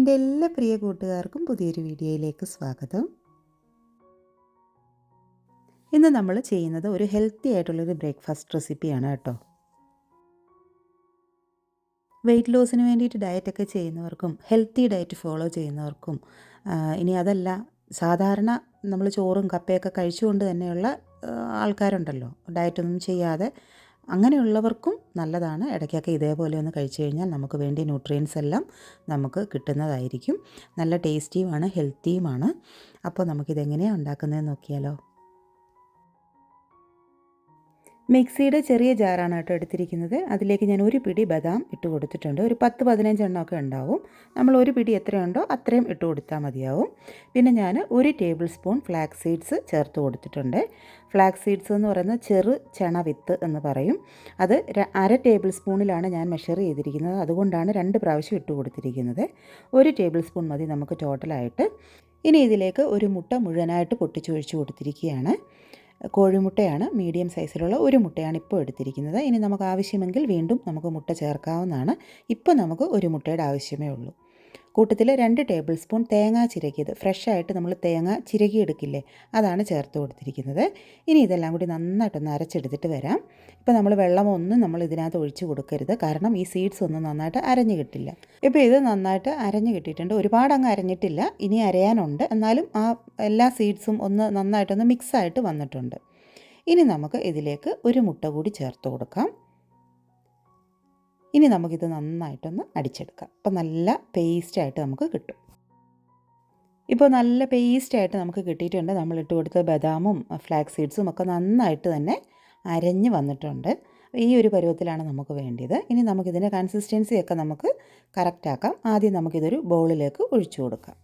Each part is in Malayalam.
എൻ്റെ എല്ലാ പ്രിയ കൂട്ടുകാർക്കും പുതിയൊരു വീഡിയോയിലേക്ക് സ്വാഗതം. ഇന്ന് നമ്മൾ ചെയ്യുന്നത് ഒരു ഹെൽത്തി ആയിട്ടുള്ളൊരു ബ്രേക്ക്ഫാസ്റ്റ് റെസിപ്പിയാണ് കേട്ടോ. വെയിറ്റ് ലോസിന് വേണ്ടിയിട്ട് ഡയറ്റൊക്കെ ചെയ്യുന്നവർക്കും ഹെൽത്തി ഡയറ്റ് ഫോളോ ചെയ്യുന്നവർക്കും ഇനി അതല്ല സാധാരണ നമ്മൾ ചോറും കപ്പയൊക്കെ കഴിച്ചുകൊണ്ട് തന്നെയുള്ള ആൾക്കാരുണ്ടല്ലോ, ഡയറ്റൊന്നും ചെയ്യാതെ, അങ്ങനെയുള്ളവർക്കും നല്ലതാണ്. ഇടയ്ക്കൊക്കെ ഇതേപോലെ ഒന്ന് കഴിച്ചു കഴിഞ്ഞാൽ നമുക്ക് വേണ്ടി ന്യൂട്രിയൻസ് എല്ലാം നമുക്ക് കിട്ടുന്നതായിരിക്കും. നല്ല ടേസ്റ്റിയുമാണ്, ഹെൽത്തിയുമാണ്. അപ്പോൾ നമുക്കിതെങ്ങനെയാണ് ഉണ്ടാക്കുന്നതെന്ന് നോക്കിയാലോ. മിക്സിയുടെ ചെറിയ ജാറാണ് കേട്ടോ എടുത്തിരിക്കുന്നത്. അതിലേക്ക് ഞാൻ ഒരു പിടി ബദാം ഇട്ട് കൊടുത്തിട്ടുണ്ട്. ഒരു 10-15 എണ്ണമൊക്കെ ഉണ്ടാവും. നമ്മൾ ഒരു പിടി എത്രയുണ്ടോ അത്രയും ഇട്ട് കൊടുത്താൽ മതിയാവും. പിന്നെ ഞാൻ 1 ടേബിൾ സ്പൂൺ ഫ്ലാക്സ് സീഡ്സ് ചേർത്ത് കൊടുത്തിട്ടുണ്ട്. ഫ്ലാക്സ് സീഡ്സ് എന്ന് പറയുന്നത് ചെറു ചണ വിത്ത് എന്ന് പറയും. അത് 1/2 ടേബിൾ സ്പൂണിലാണ് ഞാൻ മെഷർ ചെയ്തിരിക്കുന്നത്. അതുകൊണ്ടാണ് 2 പ്രാവശ്യം ഇട്ട് കൊടുത്തിരിക്കുന്നത്. 1 ടേബിൾ സ്പൂൺ മതി നമുക്ക് ടോട്ടലായിട്ട്. ഇനി ഇതിലേക്ക് ഒരു മുട്ട മുഴുവനായിട്ട് പൊട്ടിച്ചൊഴിച്ച് കൊടുത്തിരിക്കുകയാണ്. കോഴിമുട്ടയാണ്, മീഡിയം സൈസിലുള്ള ഒരു മുട്ടയാണ് ഇപ്പോൾ എടുത്തിരിക്കുന്നത്. ഇനി നമുക്ക് ആവശ്യമെങ്കിൽ വീണ്ടും നമുക്ക് മുട്ട ചേർക്കാവുന്നതാണ്. ഇപ്പോൾ നമുക്ക് ഒരു മുട്ടയുടെ ആവശ്യമേ ഉള്ളൂ. കൂട്ടത്തിൽ 2 ടേബിൾ സ്പൂൺ തേങ്ങ ചിരകിയത്, ഫ്രഷായിട്ട് നമ്മൾ തേങ്ങ ചിരകിയെടുക്കില്ലേ, അതാണ് ചേർത്ത് കൊടുത്തിരിക്കുന്നത്. ഇനി ഇതെല്ലാം കൂടി നന്നായിട്ടൊന്ന് അരച്ചെടുത്തിട്ട് വരാം. ഇപ്പോൾ നമ്മൾ വെള്ളമൊന്നും നമ്മൾ ഇതിനകത്ത് ഒഴിച്ച് കൊടുക്കരുത്, കാരണം ഈ സീഡ്സ് ഒന്നും നന്നായിട്ട് അരഞ്ഞു കിട്ടില്ല. ഇപ്പോൾ ഇത് നന്നായിട്ട് അരഞ്ഞു കിട്ടിയിട്ടുണ്ട്. ഒരുപാട് അങ്ങ് അരഞ്ഞിട്ടില്ല, ഇനി അരയാനുണ്ട്. എന്നാലും ആ എല്ലാ സീഡ്സും ഒന്ന് നന്നായിട്ടൊന്ന് മിക്സായിട്ട് വന്നിട്ടുണ്ട്. ഇനി നമുക്ക് ഇതിലേക്ക് ഒരു മുട്ട കൂടി ചേർത്ത് കൊടുക്കാം. ഇനി നമുക്കിത് നന്നായിട്ടൊന്ന് അടിച്ചെടുക്കാം. അപ്പോൾ നല്ല പേസ്റ്റായിട്ട് നമുക്ക് കിട്ടും. ഇപ്പോൾ നല്ല പേസ്റ്റായിട്ട് നമുക്ക് കിട്ടിയിട്ടുണ്ട്. നമ്മൾ ഇട്ട് കൊടുത്ത ബദാമും ഫ്ലാക്സ് സീഡ്സും ഒക്കെ നന്നായിട്ട് തന്നെ അരഞ്ഞ് വന്നിട്ടുണ്ട്. ഈ ഒരു പരുവത്തിലാണ് നമുക്ക് വേണ്ടത്. ഇനി നമുക്കിതിൻ്റെ കൺസിസ്റ്റൻസിയൊക്കെ നമുക്ക് കറക്റ്റാക്കാം. ആദ്യം നമുക്കിതൊരു ബൗളിലേക്ക് ഒഴിച്ചു കൊടുക്കാം.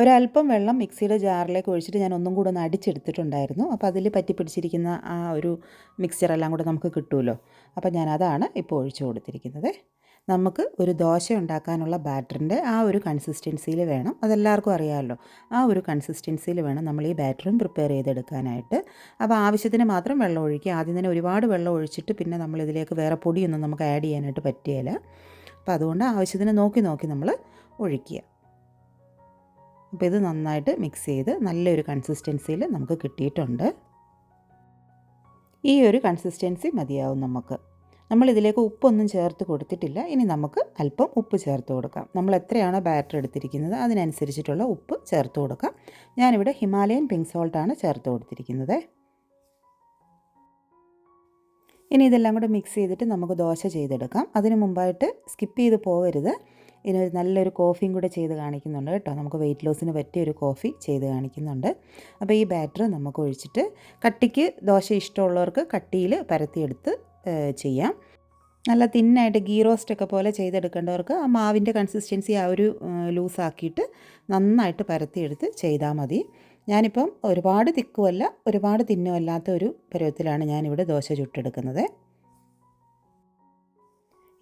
ഒരല്പം വെള്ളം മിക്സിയുടെ ജാറിലേക്ക് ഒഴിച്ചിട്ട് ഞാൻ ഒന്നും കൂടെ ഒന്ന് അടിച്ചെടുത്തിട്ടുണ്ടായിരുന്നു. അപ്പോൾ അതിൽ പറ്റി പിടിച്ചിരിക്കുന്ന ആ ഒരു മിക്സ്ചറെല്ലാം കൂടെ നമുക്ക് കിട്ടുമല്ലോ. അപ്പോൾ ഞാനതാണ് ഇപ്പോൾ ഒഴിച്ചു കൊടുത്തിരിക്കുന്നത്. നമുക്ക് ഒരു ദോശ ഉണ്ടാക്കാനുള്ള ബാറ്ററിൻ്റെ ആ ഒരു കൺസിസ്റ്റൻസിയിൽ വേണം, അതെല്ലാവർക്കും അറിയാമല്ലോ, ആ ഒരു കൺസിസ്റ്റൻസിയിൽ വേണം നമ്മൾ ഈ ബാറ്ററും പ്രിപ്പയർ ചെയ്തെടുക്കാനായിട്ട്. അപ്പോൾ ആവശ്യത്തിന് മാത്രം വെള്ളം ഒഴിക്കുക. ആദ്യം തന്നെ ഒരുപാട് വെള്ളം ഒഴിച്ചിട്ട് പിന്നെ നമ്മളിതിലേക്ക് വേറെ പൊടിയൊന്നും നമുക്ക് ആഡ് ചെയ്യാനായിട്ട് പറ്റുകയില്ല. അപ്പോൾ അതുകൊണ്ട് ആവശ്യത്തിന് നോക്കി നമ്മൾ ഒഴിക്കുക. അപ്പോൾ ഇത് നന്നായിട്ട് മിക്സ് ചെയ്ത് നല്ലൊരു കൺസിസ്റ്റൻസിയിൽ നമുക്ക് കിട്ടിയിട്ടുണ്ട്. ഈ ഒരു കൺസിസ്റ്റൻസി മതിയാവും നമുക്ക്. നമ്മളിതിലേക്ക് ഉപ്പൊന്നും ചേർത്ത് കൊടുത്തിട്ടില്ല. ഇനി നമുക്ക് അല്പം ഉപ്പ് ചേർത്ത് കൊടുക്കാം. നമ്മൾ എത്രയാണോ ബാറ്റർ എടുത്തിരിക്കുന്നത് അതിനനുസരിച്ചിട്ടുള്ള ഉപ്പ് ചേർത്ത് കൊടുക്കാം. ഞാനിവിടെ ഹിമാലയൻ പിങ്ക് സോൾട്ടാണ് ചേർത്ത് കൊടുത്തിരിക്കുന്നത്. ഇനി ഇതെല്ലാം കൂടെ മിക്സ് ചെയ്തിട്ട് നമുക്ക് ദോശ ചെയ്തെടുക്കാം. അതിന് മുമ്പായിട്ട് സ്കിപ്പ് ചെയ്ത് പോകരുത്. ഇനി നല്ലൊരു കോഫിയും കൂടെ ചെയ്ത് കാണിക്കുന്നുണ്ട് കേട്ടോ. നമുക്ക് വെയിറ്റ് ലോസിന് പറ്റിയൊരു കോഫി ചെയ്ത് കാണിക്കുന്നുണ്ട്. അപ്പോൾ ഈ ബാറ്റർ നമുക്ക് ഒഴിച്ചിട്ട് കട്ടിക്ക് ദോശ ഇഷ്ടമുള്ളവർക്ക് കട്ടിയിൽ പരത്തിയെടുത്ത് ചെയ്യാം. നല്ല തിന്നായിട്ട് ഗീ റോസ്റ്റൊക്കെ പോലെ ചെയ്തെടുക്കേണ്ടവർക്ക് ആ മാവിൻ്റെ കൺസിസ്റ്റൻസി ആ ഒരു ലൂസാക്കിയിട്ട് നന്നായിട്ട് പരത്തിയെടുത്ത് ചെയ്താൽ മതി. ഞാനിപ്പം ഒരുപാട് തിക്കുമല്ല ഒരുപാട് തിന്നുമല്ലാത്ത ഒരു പരുവത്തിലാണ് ഞാനിവിടെ ദോശ ചുട്ടെടുക്കുന്നത്.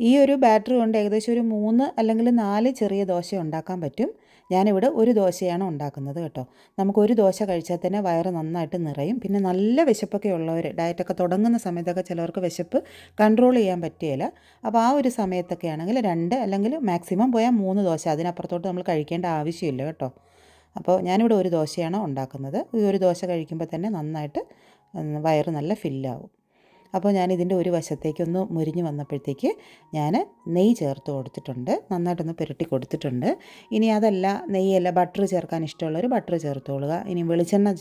ഈ ഒരു ബാറ്റർ കൊണ്ട് ഏകദേശം ഒരു 3 അല്ലെങ്കിൽ 4 ചെറിയ ദോശ ഉണ്ടാക്കാൻ പറ്റും. ഞാനിവിടെ ഒരു ദോശയാണ് ഉണ്ടാക്കുന്നത് കേട്ടോ. നമുക്കൊരു ദോശ കഴിച്ചാൽ തന്നെ വയറ് നന്നായിട്ട് നിറയും. പിന്നെ നല്ല വിശപ്പൊക്കെ ഉള്ളവർ, ഡയറ്റൊക്കെ തുടങ്ങുന്ന സമയത്തൊക്കെ ചിലവർക്ക് വിശപ്പ് കൺട്രോൾ ചെയ്യാൻ പറ്റുകയില്ല. അപ്പോൾ ആ ഒരു സമയത്തൊക്കെ ആണെങ്കിൽ 2 അല്ലെങ്കിൽ മാക്സിമം പോയാൽ 3 ദോശ, അതിനപ്പുറത്തോട്ട് നമ്മൾ കഴിക്കേണ്ട ആവശ്യമില്ല കേട്ടോ. അപ്പോൾ ഞാനിവിടെ ഒരു ദോശയാണ് ഉണ്ടാക്കുന്നത്. ഈ ഒരു ദോശ കഴിക്കുമ്പോൾ തന്നെ നന്നായിട്ട് വയറ് നല്ല ഫില്ലാവും. അപ്പോൾ ഞാനിതിൻ്റെ ഒരു വശത്തേക്കൊന്ന് മുരിഞ്ഞ് വന്നപ്പോഴത്തേക്ക് ഞാൻ നെയ്യ് ചേർത്ത് കൊടുത്തിട്ടുണ്ട്. നന്നായിട്ടൊന്ന് പുരട്ടി കൊടുത്തിട്ടുണ്ട്. ഇനി അതല്ല, നെയ്യല്ല, ബട്ടർ ചേർക്കാൻ ഇഷ്ടമുള്ളവർ ബട്ടർ ചേർത്തോളുക. ഇനി വെളിച്ചെണ്ണ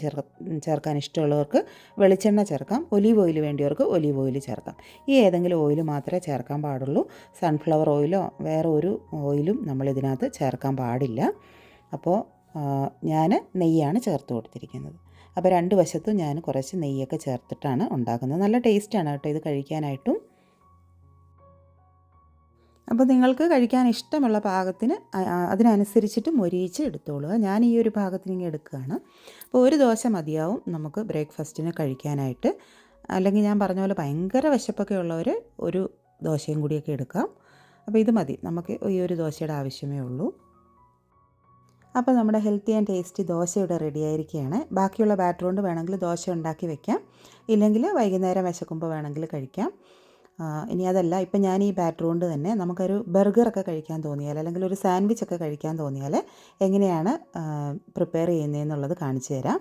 ചേർക്കാൻ ഇഷ്ടമുള്ളവർക്ക് വെളിച്ചെണ്ണ ചേർക്കാം. ഒലീവ് ഓയിൽ വേണ്ടിയവർക്ക് ഒലീവ് ഓയിൽ ചേർക്കാം. ഈ ഏതെങ്കിലും ഓയിൽ മാത്രമേ ചേർക്കാൻ പാടുള്ളൂ. സൺഫ്ലവർ ഓയിലോ വേറെ ഒരു ഓയിലും നമ്മളിതിനകത്ത് ചേർക്കാൻ പാടില്ല. അപ്പോൾ ഞാൻ നെയ്യാണ് ചേർത്ത് കൊടുത്തിരിക്കുന്നത്. അപ്പോൾ 2 വശത്തും ഞാൻ കുറച്ച് നെയ്യൊക്കെ ചേർത്തിട്ടാണ് ഉണ്ടാക്കുന്നത്. നല്ല ടേസ്റ്റാണ് കേട്ടോ ഇത് കഴിക്കാനായിട്ടും. അപ്പോൾ നിങ്ങൾക്ക് കഴിക്കാൻ ഇഷ്ടമുള്ള പാകത്തിന് അതിനനുസരിച്ചിട്ട് മൊരിയിച്ച് എടുത്തോളുക. ഞാൻ ഈ ഒരു പാകത്തിന് ഇങ്ങനെ എടുക്കുകയാണ്. അപ്പോൾ ഒരു ദോശ മതിയാവും നമുക്ക് ബ്രേക്ക്ഫാസ്റ്റിന് കഴിക്കാനായിട്ട്. അല്ലെങ്കിൽ ഞാൻ പറഞ്ഞ പോലെ ഭയങ്കര വിശപ്പൊക്കെ ഉള്ളവർ ഒരു ദോശയും കൂടിയൊക്കെ എടുക്കാം. അപ്പോൾ ഇത് മതി, നമുക്ക് ഈ ഒരു ദോശയുടെ ആവശ്യമേ ഉള്ളൂ. അപ്പോൾ നമ്മുടെ ഹെൽത്തി ആൻഡ് ടേസ്റ്റി ദോശ ഇവിടെ റെഡി ആയിരിക്കുകയാണ്. ബാക്കിയുള്ള ബാറ്റർ കൊണ്ട് വേണമെങ്കിൽ ദോശ ഉണ്ടാക്കി വെക്കാം, ഇല്ലെങ്കിൽ വൈകുന്നേരം വിശക്കുമ്പോൾ വേണമെങ്കിൽ കഴിക്കാം. ഇനി അതല്ല, ഇപ്പം ഞാൻ ഈ ബാറ്റർ കൊണ്ട് തന്നെ നമുക്കൊരു ബർഗറൊക്കെ കഴിക്കാൻ തോന്നിയാൽ, അല്ലെങ്കിൽ ഒരു സാൻഡ്വിച്ചൊക്കെ കഴിക്കാൻ തോന്നിയാൽ എങ്ങനെയാണ് പ്രിപ്പയർ ചെയ്യുന്നതെന്നുള്ളത് കാണിച്ചു തരാം.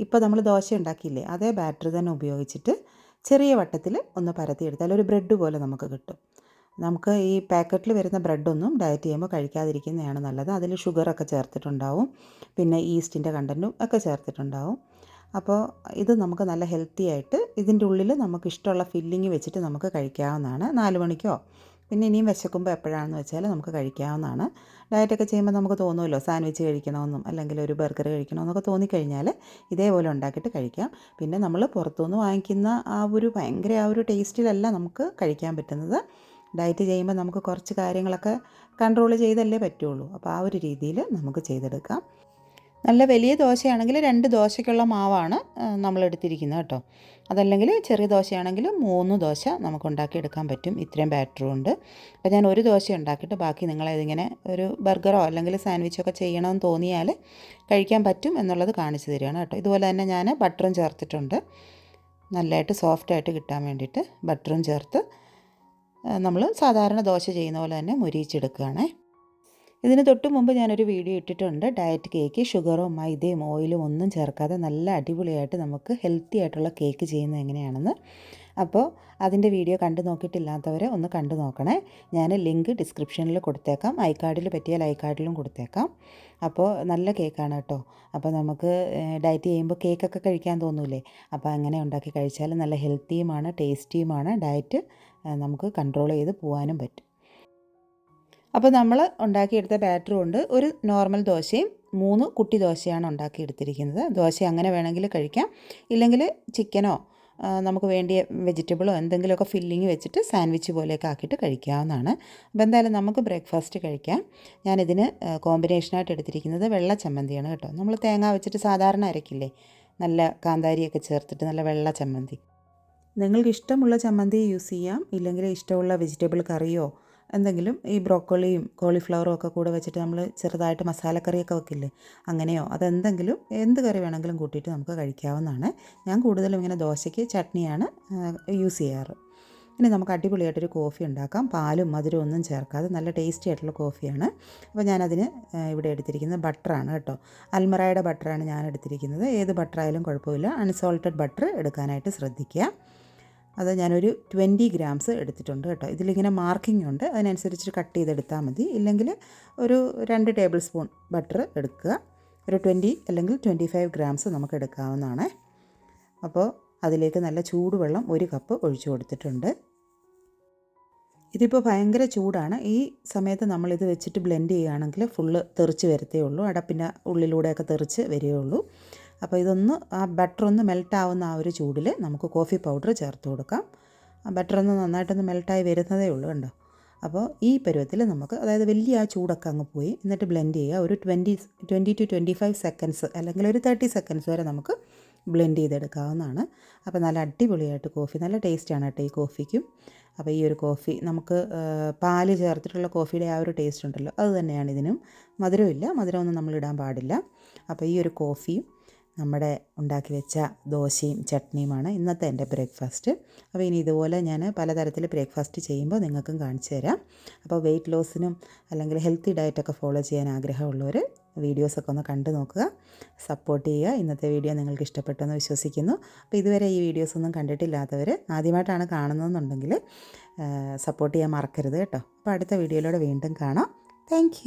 ഇപ്പോൾ നമ്മൾ ദോശ ഉണ്ടാക്കിയില്ലേ, അതേ ബാറ്റർ തന്നെ ഉപയോഗിച്ചിട്ട് ചെറിയ വട്ടത്തിൽ ഒന്ന് പരത്തിയെടുത്താൽ ഒരു ബ്രെഡ് പോലെ നമുക്ക് കിട്ടും. നമുക്ക് ഈ പാക്കറ്റിൽ വരുന്ന ബ്രെഡൊന്നും ഡയറ്റ് ചെയ്യുമ്പോൾ കഴിക്കാതിരിക്കുന്നതാണ് നല്ലത്. അതിൽ ഷുഗറൊക്കെ ചേർത്തിട്ടുണ്ടാവും, പിന്നെ ഈസ്റ്റിൻ്റെ കണ്ടൻറ്റും ഒക്കെ ചേർത്തിട്ടുണ്ടാവും. അപ്പോൾ ഇത് നമുക്ക് നല്ല ഹെൽത്തി ആയിട്ട് ഇതിൻ്റെ ഉള്ളിൽ നമുക്ക് ഇഷ്ടമുള്ള ഫില്ലിങ് വെച്ചിട്ട് നമുക്ക് കഴിക്കാവുന്നതാണ്. 4 മണിക്കോ പിന്നെ ഇനിയും വിശക്കുമ്പോൾ എപ്പോഴാണെന്ന് വെച്ചാൽ നമുക്ക് കഴിക്കാവുന്നതാണ്. ഡയറ്റൊക്കെ ചെയ്യുമ്പോൾ നമുക്ക് തോന്നുമല്ലോ സാൻഡ്വിച്ച് കഴിക്കണമെന്നും അല്ലെങ്കിൽ ഒരു ബർഗർ കഴിക്കണമെന്നൊക്കെ തോന്നിക്കഴിഞ്ഞാൽ ഇതേപോലെ ഉണ്ടാക്കിയിട്ട് കഴിക്കാം. പിന്നെ നമ്മൾ പുറത്തുനിന്ന് വാങ്ങിക്കുന്ന ഭയങ്കര ടേസ്റ്റിലല്ല നമുക്ക് കഴിക്കാൻ പറ്റുന്നത്. ഡയറ്റ് ചെയ്യുമ്പോൾ നമുക്ക് കുറച്ച് കാര്യങ്ങളൊക്കെ കൺട്രോൾ ചെയ്തല്ലേ പറ്റുള്ളൂ. അപ്പോൾ ആ ഒരു രീതിയിൽ നമുക്ക് ചെയ്തെടുക്കാം. നല്ല വലിയ ദോശയാണെങ്കിൽ 2 ദോശയ്ക്കുള്ള മാവാണ് നമ്മൾ എടുത്തിരിക്കുന്നത് കേട്ടോ. അതല്ലെങ്കിൽ ചെറിയ ദോശയാണെങ്കിൽ 3 ദോശ നമുക്ക് ഉണ്ടാക്കിയെടുക്കാൻ പറ്റും ഇത്രയും ബാറ്റർ കൊണ്ട്. അപ്പോൾ ഞാൻ ഒരു ദോശ ഉണ്ടാക്കിയിട്ട് ബാക്കി നിങ്ങളിതിങ്ങനെ ഒരു ബർഗറോ അല്ലെങ്കിൽ സാൻഡ്വിച്ചൊക്കെ ചെയ്യണമെന്ന് തോന്നിയാൽ കഴിക്കാൻ പറ്റും എന്നുള്ളത് കാണിച്ചു തരികയാണ് കേട്ടോ. ഇതുപോലെ തന്നെ ഞാൻ ബട്ടറും ചേർത്തിട്ടുണ്ട്, നല്ലതായിട്ട് സോഫ്റ്റായിട്ട് കിട്ടാൻ വേണ്ടിയിട്ട് ബട്ടറും ചേർത്ത് നമ്മൾ സാധാരണ ദോശ ചെയ്യുന്ന പോലെ തന്നെ മൊരിയിച്ചെടുക്കുകയാണേ. ഇതിന് തൊട്ട് മുമ്പ് ഞാനൊരു വീഡിയോ ഇട്ടിട്ടുണ്ട്, ഡയറ്റ് കേക്ക്. ഷുഗറോ മൈദയും ഓയിലും ഒന്നും ചേർക്കാതെ നല്ല അടിപൊളിയായിട്ട് നമുക്ക് ഹെൽത്തി ആയിട്ടുള്ള കേക്ക് ചെയ്യുന്നത് എങ്ങനെയാണെന്ന്. അപ്പോൾ അതിൻ്റെ വീഡിയോ കണ്ടു നോക്കിയിട്ടില്ലാത്തവരെ ഒന്ന് കണ്ടു നോക്കണേ. ഞാൻ ലിങ്ക് ഡിസ്ക്രിപ്ഷനിൽ കൊടുത്തേക്കാം, ഐക്കാർഡിൽ പറ്റിയാൽ ഐക്കാർഡിലും കൊടുത്തേക്കാം. അപ്പോൾ നല്ല കേക്കാണ് കേട്ടോ. അപ്പോൾ നമുക്ക് ഡയറ്റ് ചെയ്യുമ്പോൾ കേക്കൊക്കെ കഴിക്കാൻ തോന്നൂലേ, അപ്പോൾ അങ്ങനെ ഉണ്ടാക്കി കഴിച്ചാൽ നല്ല ഹെൽത്തിയുമാണ് ടേസ്റ്റിയുമാണ്. ഡയറ്റ് നമുക്ക് കൺട്രോൾ ചെയ്ത് പോകാനും പറ്റും. അപ്പോൾ നമ്മൾ ഉണ്ടാക്കിയെടുത്ത ബാറ്റർ കൊണ്ട് ഒരു നോർമൽ ദോശയും 3 കുട്ടി ദോശയാണ് ഉണ്ടാക്കിയെടുത്തിരിക്കുന്നത്. ദോശ അങ്ങനെ വേണമെങ്കിൽ കഴിക്കാം, ഇല്ലെങ്കിൽ ചിക്കനോ നമുക്ക് വേണ്ടിയ വെജിറ്റബിളോ എന്തെങ്കിലുമൊക്കെ ഫില്ലിങ് വെച്ചിട്ട് സാൻഡ്വിച്ച് പോലെയൊക്കെ ആക്കിയിട്ട് കഴിക്കാവുന്നതാണ്. അപ്പോൾ എന്തായാലും നമുക്ക് ബ്രേക്ക്ഫാസ്റ്റ് കഴിക്കാം. ഞാനിതിന് കോമ്പിനേഷനായിട്ട് എടുത്തിരിക്കുന്നത് വെള്ള ചമ്മന്തിയാണ് കേട്ടോ. നമ്മൾ തേങ്ങ വെച്ചിട്ട് സാധാരണ അരക്കില്ലേ, നല്ല കാന്താരിയൊക്കെ ചേർത്തിട്ട് നല്ല വെള്ള ചമ്മന്തി. നിങ്ങൾക്ക് ഇഷ്ടമുള്ള ചമ്മന്തി യൂസ് ചെയ്യാം, ഇല്ലെങ്കിൽ ഇഷ്ടമുള്ള വെജിറ്റബിൾ കറിയോ എന്തെങ്കിലും ഈ ബ്രോക്കോളിയും കോളിഫ്ലവറും ഒക്കെ കൂടെ വെച്ചിട്ട് നമ്മൾ ചെറുതായിട്ട് മസാലക്കറിയൊക്കെ വെക്കില്ലേ, അങ്ങനെയോ അതെന്തെങ്കിലും എന്ത് കറി വേണമെങ്കിലും കൂട്ടിയിട്ട് നമുക്ക് കഴിക്കാവുന്നതാണ്. ഞാൻ കൂടുതലും ഇങ്ങനെ ദോശയ്ക്ക് ചട്നിയാണ് യൂസ് ചെയ്യാറ്. ഇനി നമുക്ക് അടിപൊളിയായിട്ടൊരു കോഫി ഉണ്ടാക്കാം, പാലും മധുരവും ഒന്നും ചേർക്കാതെ നല്ല ടേസ്റ്റി ആയിട്ടുള്ള കോഫിയാണ്. അപ്പോൾ ഞാനതിന് ഇവിടെ എടുത്തിരിക്കുന്നത് ബട്ടറാണ് കേട്ടോ. അൽമറായുടെ ബട്ടറാണ് ഞാൻ എടുത്തിരിക്കുന്നത്. ഏത് ബട്ടറായാലും കുഴപ്പമില്ല, അൺസോൾട്ടഡ് ബട്ടർ എടുക്കാനായിട്ട് ശ്രദ്ധിക്കുക. അത് ഞാനൊരു 20 ഗ്രാംസ് എടുത്തിട്ടുണ്ട് കേട്ടോ. ഇതിലിങ്ങനെ മാർക്കിംഗ് ഉണ്ട്, അതിനനുസരിച്ച് കട്ട് ചെയ്തെടുത്താൽ മതി. ഇല്ലെങ്കിൽ ഒരു 2 ടേബിൾ സ്പൂൺ ബട്ടർ എടുക്കുക. ഒരു 20 അല്ലെങ്കിൽ 25 ഗ്രാംസ് നമുക്ക് എടുക്കാവുന്നതാണ്. അപ്പോൾ അതിലേക്ക് നല്ല ചൂടുവെള്ളം 1 കപ്പ് ഒഴിച്ചു കൊടുത്തിട്ടുണ്ട്. ഇതിപ്പോൾ ഭയങ്കര ചൂടാണ്. ഈ സമയത്ത് നമ്മളിത് വെച്ചിട്ട് ബ്ലെൻഡ് ചെയ്യുകയാണെങ്കിൽ ഫുള്ള് തെറിച്ച് വരത്തേ ഉള്ളൂ, അടപ്പിൻ്റെ ഉള്ളിലൂടെയൊക്കെ തെറിച്ച് വരികയുള്ളൂ. അപ്പോൾ ഇതൊന്ന് ബട്ടർ ഒന്ന് മെൽട്ടാവുന്ന ഒരു ചൂടിൽ നമുക്ക് കോഫി പൗഡർ ചേർത്ത് കൊടുക്കാം. ബട്ടർ ഒന്ന് നന്നായിട്ടൊന്ന് മെൽട്ടായി വരുന്നതേ ഉള്ളൂ കണ്ടോ. അപ്പോൾ ഈ പരുവത്തിൽ നമുക്ക്, അതായത് വലിയ ചൂടൊക്കെ അങ്ങ് പോയി, എന്നിട്ട് ബ്ലെൻഡ് ചെയ്യുക. ഒരു 20 to 25 സെക്കൻഡ്സ് അല്ലെങ്കിൽ ഒരു 30 സെക്കൻഡ്സ് വരെ നമുക്ക് ബ്ലെൻഡ് ചെയ്തെടുക്കാവുന്നതാണ്. അപ്പോൾ നല്ല അടിപൊളിയായിട്ട് കോഫി, നല്ല ടേസ്റ്റാണ് കേട്ടോ ഈ കോഫിക്കും. അപ്പോൾ ഈ ഒരു കോഫി നമുക്ക് പാല് ചേർത്തിട്ടുള്ള കോഫിയുടെ ഒരു ടേസ്റ്റ് ഉണ്ടല്ലോ, അത് തന്നെയാണ് ഇതിനും. മധുരമില്ല, മധുരമൊന്നും നമ്മൾ ഇടാൻ പാടില്ല. അപ്പോൾ ഈ ഒരു കോഫിയും നമ്മുടെ ഉണ്ടാക്കി വെച്ച ദോശയും ചട്നിയുമാണ് ഇന്നത്തെ എൻ്റെ ബ്രേക്ക്ഫാസ്റ്റ്. അപ്പോൾ ഇനി ഇതുപോലെ ഞാൻ പലതരത്തിൽ ബ്രേക്ക്ഫാസ്റ്റ് ചെയ്യുമ്പോൾ നിങ്ങൾക്കും കാണിച്ചു തരാം. അപ്പോൾ വെയിറ്റ് ലോസിനും അല്ലെങ്കിൽ ഹെൽത്തി ഡയറ്റൊക്കെ ഫോളോ ചെയ്യാൻ ആഗ്രഹമുള്ളവർ വീഡിയോസൊക്കെ ഒന്ന് കണ്ടു നോക്കുക, സപ്പോർട്ട് ചെയ്യുക. ഇന്നത്തെ വീഡിയോ നിങ്ങൾക്ക് ഇഷ്ടപ്പെട്ടെന്ന് വിശ്വസിക്കുന്നു. അപ്പോൾ ഇതുവരെ ഈ വീഡിയോസൊന്നും കണ്ടിട്ടില്ലാത്തവർ, ആദ്യമായിട്ടാണ് കാണുന്നതെന്നുണ്ടെങ്കിൽ സപ്പോർട്ട് ചെയ്യാൻ മറക്കരുത് കേട്ടോ. അപ്പോൾ അടുത്ത വീഡിയോയിലൂടെ വീണ്ടും കാണാം. താങ്ക്